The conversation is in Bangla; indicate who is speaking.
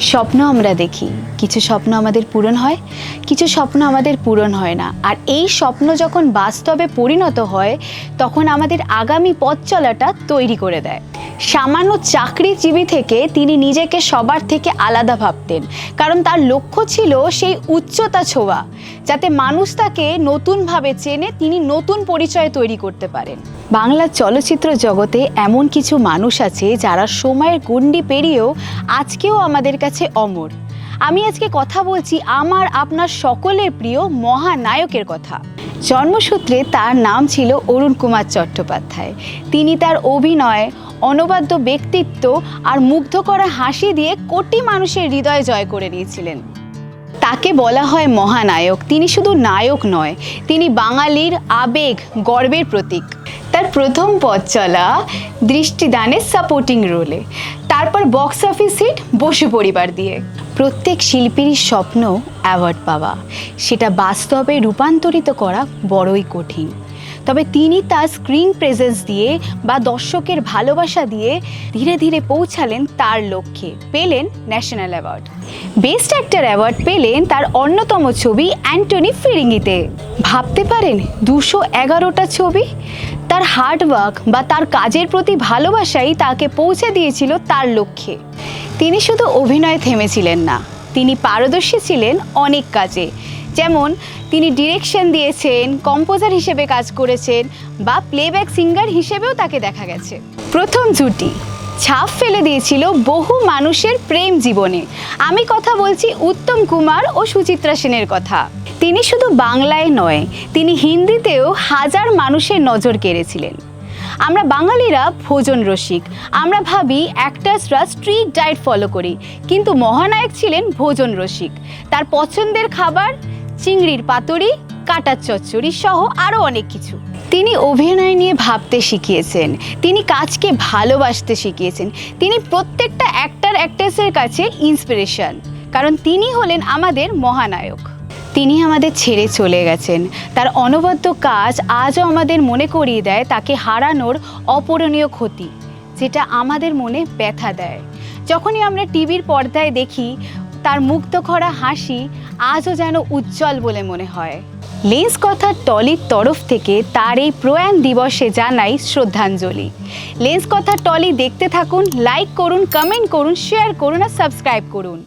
Speaker 1: স্বপ্ন আমরা দেখি, কিছু স্বপ্ন আমাদের পূরণ হয়, কিছু স্বপ্ন আমাদের পূরণ হয় না। আর এই স্বপ্ন যখন বাস্তবে পরিণত হয় তখন আমাদের আগামী পথ চলাটা তৈরি করে দেয়। সামান্য চাকরিজীবী থেকে তিনি নিজেকে সবার থেকে আলাদা ভাবতেন, কারণ তার লক্ষ্য ছিল সেই উচ্চতা ছোঁয়া, যাতে মানুষ তাকে নতুনভাবে চেনে, তিনি নতুন পরিচয় তৈরি করতে পারেন। বাংলা চলচ্চিত্র জগতে এমন কিছু মানুষ আছে যারা সময়ের গণ্ডি পেরিয়েও আজকেও আমাদের কাছে অমর। আমি আজকে কথা বলছি আমার আপনার সকলের প্রিয় মহানায়কের কথা। জন্মসূত্রে তার নাম ছিল অরুণ কুমার চট্টোপাধ্যায়। তিনি তার অভিনয়, অনবদ্য ব্যক্তিত্ব আর মুগ্ধ করা হাসি দিয়ে কোটি মানুষের হৃদয় জয় করে নিয়েছিলেন। তাকে বলা হয় মহানায়ক। তিনি শুধু নায়ক নয়, তিনি বাঙালির আবেগ, গর্বের প্রতীক। তার প্রথম পথ চলা দৃষ্টিদানের সাপোর্টিং রোলে, তারপর বক্স অফিস হিট বসু পরিবার দিয়ে। প্রত্যেক শিল্পীরই স্বপ্ন অ্যাওয়ার্ড পাওয়া, সেটা বাস্তবে রূপান্তরিত করা বড়ই কঠিন। তবে তিনি তার স্ক্রিন প্রেজেন্স দিয়ে বা দর্শকের ভালোবাসা দিয়ে ধীরে ধীরে পৌঁছালেন তার লক্ষ্যে, পেলেন national award. Best actor award পেলেন তার অন্যতম ছবি অ্যান্টনি ফিরিঙ্গিতে। ভাবতে পারেন 211টা ছবি। তার হার্ডওয়ার্ক বা তার কাজের প্রতি ভালোবাসাই তাকে পৌঁছে দিয়েছিল তার লক্ষ্যে। তিনি শুধু অভিনয়ে থেমেছিলেন না, তিনি পারদর্শী ছিলেন অনেক কাজে। যেমন তিনি ডিরেকশন দিয়েছেন, কম্পোজার হিসেবে কাজ করেছেন বা প্লেব্যাক সিঙ্গার হিসেবেও তাকে দেখা গেছে। প্রথম জুটি ছাপ ফেলে দিয়েছিল বহু মানুষের প্রেম জীবনে। আমি কথা বলছি উত্তম কুমার ও সুচিত্রা সেনের কথা। তিনি শুধু বাংলায় নয়, তিনি হিন্দিতেও হাজার মানুষের নজর কেড়েছিলেন। আমরা বাঙালিরা ভোজন রসিক, আমরা ভাবি অ্যাক্টার্সরা স্ট্রিক্ট ডায়েট ফলো করি, কিন্তু মহানায়ক ছিলেন ভোজন রসিক। তার পছন্দের খাবার চিংড়ির পাতুরি, কাটার চচ্চড়ি সহ আরও অনেক কিছু। তিনি অভিনয় নিয়ে ভাবতে শিখিয়েছেন, তিনি কাজকে ভালোবাসতে শিখিয়েছেন। তিনি প্রত্যেকটা অ্যাক্টর অ্যাক্ট্রেসের কাছে ইন্সপিরেশন, কারণ তিনি হলেন আমাদের মহানায়ক। তিনি আমাদের ছেড়ে চলে গেছেন। তার অনবদ্য কাজ আজও আমাদের মনে করিয়ে দেয় তাকে হারানোর অপূরণীয় ক্ষতি, যেটা আমাদের মনে ব্যথা দেয়। যখনই আমরা টিভির পর্দায় দেখি তার মুগ্ধ করা হাসি আজও যেন উজ্জ্বল বলে মনে হয়। লেন্স কথা টলির তরফ থেকে তার এই প্রয়াণ দিবসে জানাই শ্রদ্ধাঞ্জলি। লেন্স কথা টলি দেখতে থাকুন, লাইক করুন, কমেন্ট করুন, শেয়ার করুন আর সাবস্ক্রাইব করুন।